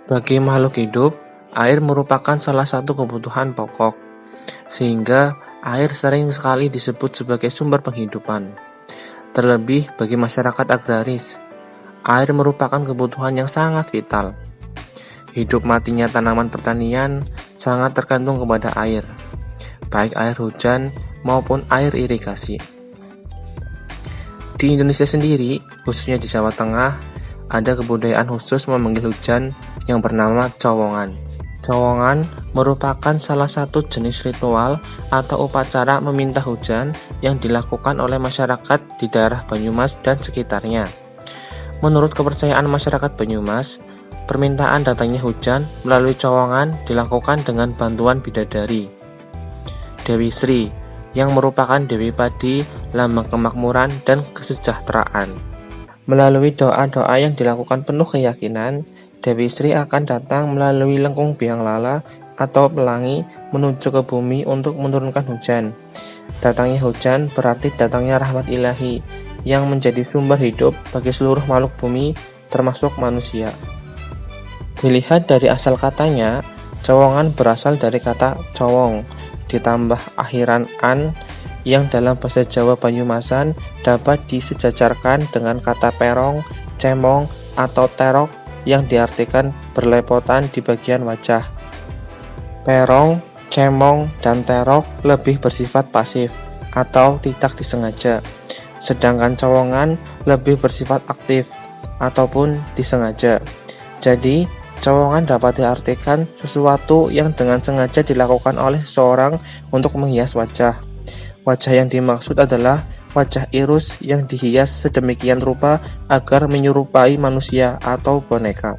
Bagi makhluk hidup, air merupakan salah satu kebutuhan pokok, sehingga air sering sekali disebut sebagai sumber penghidupan. Terlebih bagi masyarakat agraris, air merupakan kebutuhan yang sangat vital. Hidup matinya tanaman pertanian sangat tergantung kepada air, baik air hujan maupun air irigasi. Di Indonesia sendiri, khususnya di Jawa Tengah, ada kebudayaan khusus memanggil hujan yang bernama cowongan. Cowongan merupakan salah satu jenis ritual atau upacara meminta hujan yang dilakukan oleh masyarakat di daerah Banyumas dan sekitarnya. Menurut kepercayaan masyarakat Banyumas, permintaan datangnya hujan melalui cowongan dilakukan dengan bantuan bidadari, Dewi Sri, yang merupakan Dewi Padi, lambang kemakmuran dan kesejahteraan. Melalui doa-doa yang dilakukan penuh keyakinan, Dewi Sri akan datang melalui lengkung biang lala atau pelangi menuju ke bumi untuk menurunkan hujan. Datangnya hujan berarti datangnya rahmat ilahi yang menjadi sumber hidup bagi seluruh makhluk bumi termasuk manusia. Dilihat dari asal katanya, cowongan berasal dari kata cowong ditambah akhiran an yang dalam bahasa Jawa Banyumasan dapat disejajarkan dengan kata perong, cemong, atau terok yang diartikan berlepotan di bagian wajah. Perong, cemong, dan terok lebih bersifat pasif atau tidak disengaja, sedangkan cowongan lebih bersifat aktif ataupun disengaja. Jadi, cowongan dapat diartikan sesuatu yang dengan sengaja dilakukan oleh seseorang untuk menghias wajah. Wajah yang dimaksud adalah wajah Irus yang dihias sedemikian rupa agar menyerupai manusia atau boneka.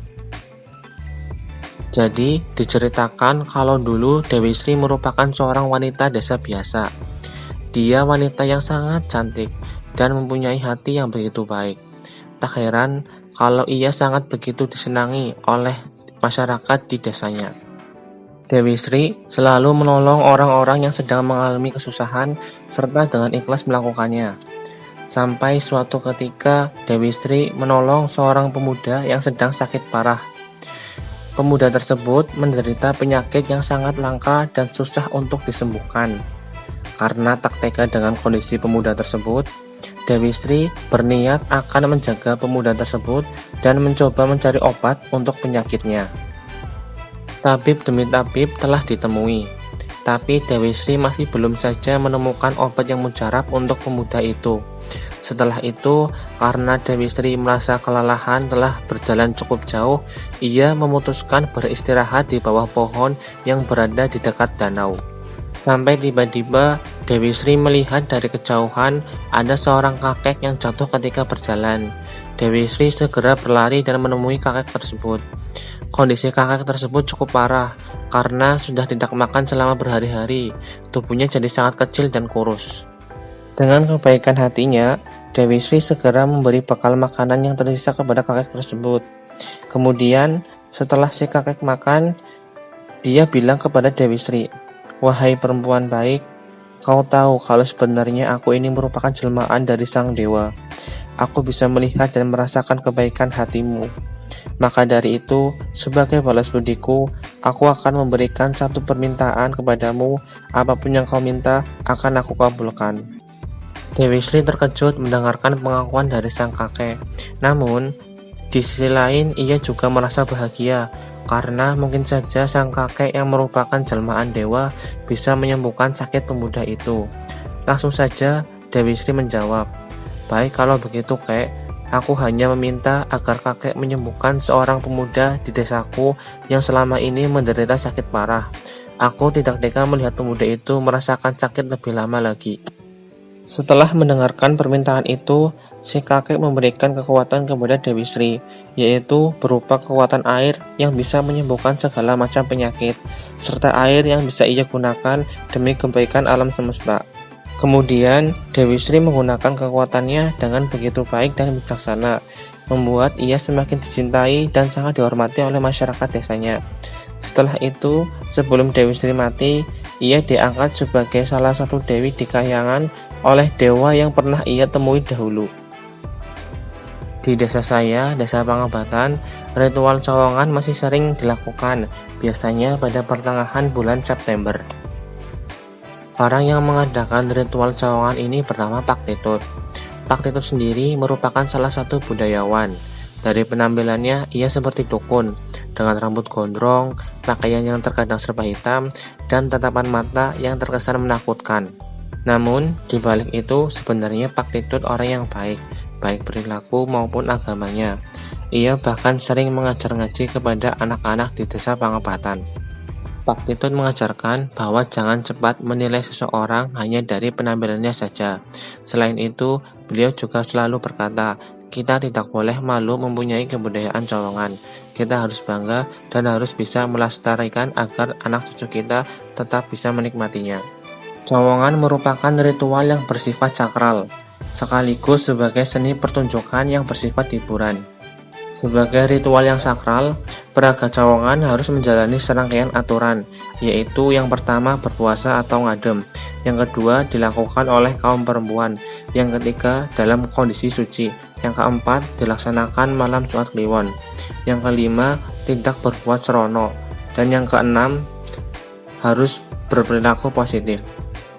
Jadi, diceritakan kalau dulu Dewi Sri merupakan seorang wanita desa biasa. Dia wanita yang sangat cantik dan mempunyai hati yang begitu baik. Tak heran kalau ia sangat begitu disenangi oleh masyarakat di desanya. Dewi Sri selalu menolong orang-orang yang sedang mengalami kesusahan serta dengan ikhlas melakukannya. Sampai suatu ketika Dewi Sri menolong seorang pemuda yang sedang sakit parah. Pemuda tersebut menderita penyakit yang sangat langka dan susah untuk disembuhkan. Karena tak tega dengan kondisi pemuda tersebut, Dewi Sri berniat akan menjaga pemuda tersebut dan mencoba mencari obat untuk penyakitnya. Tabib demi tabib telah ditemui, tapi Dewi Sri masih belum saja menemukan obat yang mujarab untuk pemuda itu. Setelah itu, karena Dewi Sri merasa kelelahan telah berjalan cukup jauh, ia memutuskan beristirahat di bawah pohon yang berada di dekat danau. Sampai tiba-tiba Dewi Sri melihat dari kejauhan ada seorang kakek yang jatuh ketika berjalan. Dewi Sri segera berlari dan menemui kakek tersebut. Kondisi kakek tersebut cukup parah karena sudah tidak makan selama berhari-hari. Tubuhnya jadi sangat kecil dan kurus. Dengan kebaikan hatinya, Dewi Sri segera memberi bekal makanan yang tersisa kepada kakek tersebut. Kemudian, setelah si kakek makan, dia bilang kepada Dewi Sri, "Wahai perempuan baik, kau tahu kalau sebenarnya aku ini merupakan jelmaan dari sang dewa. Aku bisa melihat dan merasakan kebaikan hatimu. Maka dari itu, sebagai balas budiku, aku akan memberikan satu permintaan kepadamu. Apapun yang kau minta, akan aku kabulkan." Dewi Sri terkejut mendengarkan pengakuan dari sang kakek. Namun, di sisi lain ia juga merasa bahagia karena mungkin saja sang kakek yang merupakan jelmaan dewa bisa menyembuhkan sakit pemuda itu. Langsung saja Dewi Sri menjawab, "Baik kalau begitu, Kek. Aku hanya meminta agar kakek menyembuhkan seorang pemuda di desaku yang selama ini menderita sakit parah. Aku tidak tega melihat pemuda itu merasakan sakit lebih lama lagi." Setelah mendengarkan permintaan itu, si kakek memberikan kekuatan kepada Dewi Sri, yaitu berupa kekuatan air yang bisa menyembuhkan segala macam penyakit, serta air yang bisa ia gunakan demi kebaikan alam semesta. Kemudian, Dewi Sri menggunakan kekuatannya dengan begitu baik dan bijaksana, membuat ia semakin dicintai dan sangat dihormati oleh masyarakat desanya. Setelah itu, sebelum Dewi Sri mati, ia diangkat sebagai salah satu dewi di kahyangan oleh dewa yang pernah ia temui dahulu. Di desa saya, Desa Pangabatan, ritual cowongan masih sering dilakukan, biasanya pada pertengahan bulan September. Orang yang mengadakan ritual cowongan ini bernama Pak Titut. Pak Titut sendiri merupakan salah satu budayawan. Dari penampilannya, ia seperti dukun, dengan rambut gondrong, pakaian yang terkadang serba hitam, dan tatapan mata yang terkesan menakutkan. Namun, di balik itu, sebenarnya Pak Titut orang yang baik perilaku maupun agamanya. Ia bahkan sering mengajar ngaji kepada anak-anak di Desa Pangabatan. Pak Titut mengajarkan bahwa jangan cepat menilai seseorang hanya dari penampilannya saja. Selain itu, beliau juga selalu berkata, kita tidak boleh malu mempunyai kebudayaan cowongan. Kita harus bangga dan harus bisa melestarikan agar anak cucu kita tetap bisa menikmatinya. Cowongan merupakan ritual yang bersifat sakral, sekaligus sebagai seni pertunjukan yang bersifat hiburan. Sebagai ritual yang sakral, peraga cowongan harus menjalani serangkaian aturan, yaitu yang pertama berpuasa atau ngadem, yang kedua dilakukan oleh kaum perempuan, yang ketiga dalam kondisi suci, yang keempat dilaksanakan malam Jumat Kliwon, yang kelima tidak berbuat serono, dan yang keenam harus berperilaku positif.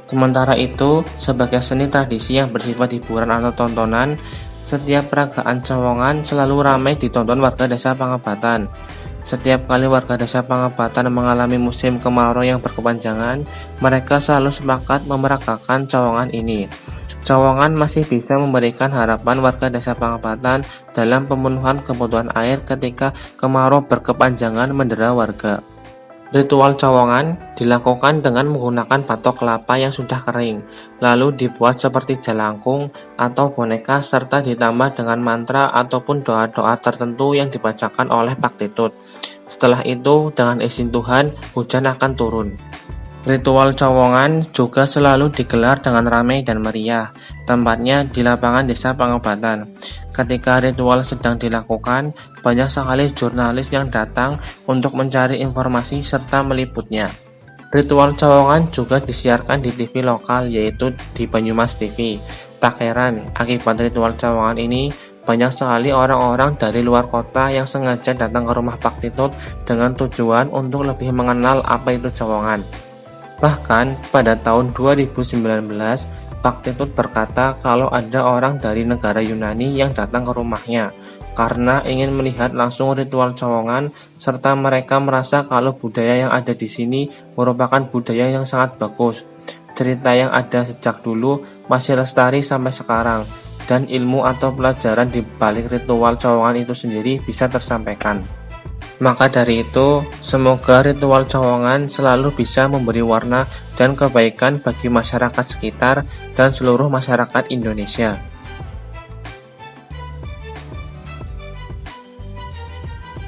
Sementara itu, sebagai seni tradisi yang bersifat hiburan atau tontonan, setiap peragaan cowongan selalu ramai ditonton warga Desa Pangabatan. Setiap kali warga Desa Pangabatan mengalami musim kemarau yang berkepanjangan, mereka selalu sepakat memeragakan cowongan ini. Cowongan masih bisa memberikan harapan warga Desa Pangabatan dalam pemenuhan kebutuhan air ketika kemarau berkepanjangan mendera warga. Ritual cowongan dilakukan dengan menggunakan batok kelapa yang sudah kering, lalu dibuat seperti jalangkung atau boneka serta ditambah dengan mantra ataupun doa-doa tertentu yang dibacakan oleh Pak Titut. Setelah itu, dengan izin Tuhan, hujan akan turun. Ritual cowongan juga selalu digelar dengan ramai dan meriah, tempatnya di lapangan Desa Pangabatan. Ketika ritual sedang dilakukan, banyak sekali jurnalis yang datang untuk mencari informasi serta meliputnya. Ritual cowongan juga disiarkan di TV lokal, yaitu di Banyumas TV. Tak heran, akibat ritual cowongan ini, banyak sekali orang-orang dari luar kota yang sengaja datang ke rumah Pak Titut dengan tujuan untuk lebih mengenal apa itu cowongan. Bahkan pada tahun 2019, Pak Titut berkata kalau ada orang dari negara Yunani yang datang ke rumahnya karena ingin melihat langsung ritual cowongan, serta mereka merasa kalau budaya yang ada di sini merupakan budaya yang sangat bagus. Cerita yang ada sejak dulu masih lestari sampai sekarang, dan ilmu atau pelajaran di balik ritual cowongan itu sendiri bisa tersampaikan. Maka dari itu, semoga ritual cowongan selalu bisa memberi warna dan kebaikan bagi masyarakat sekitar dan seluruh masyarakat Indonesia.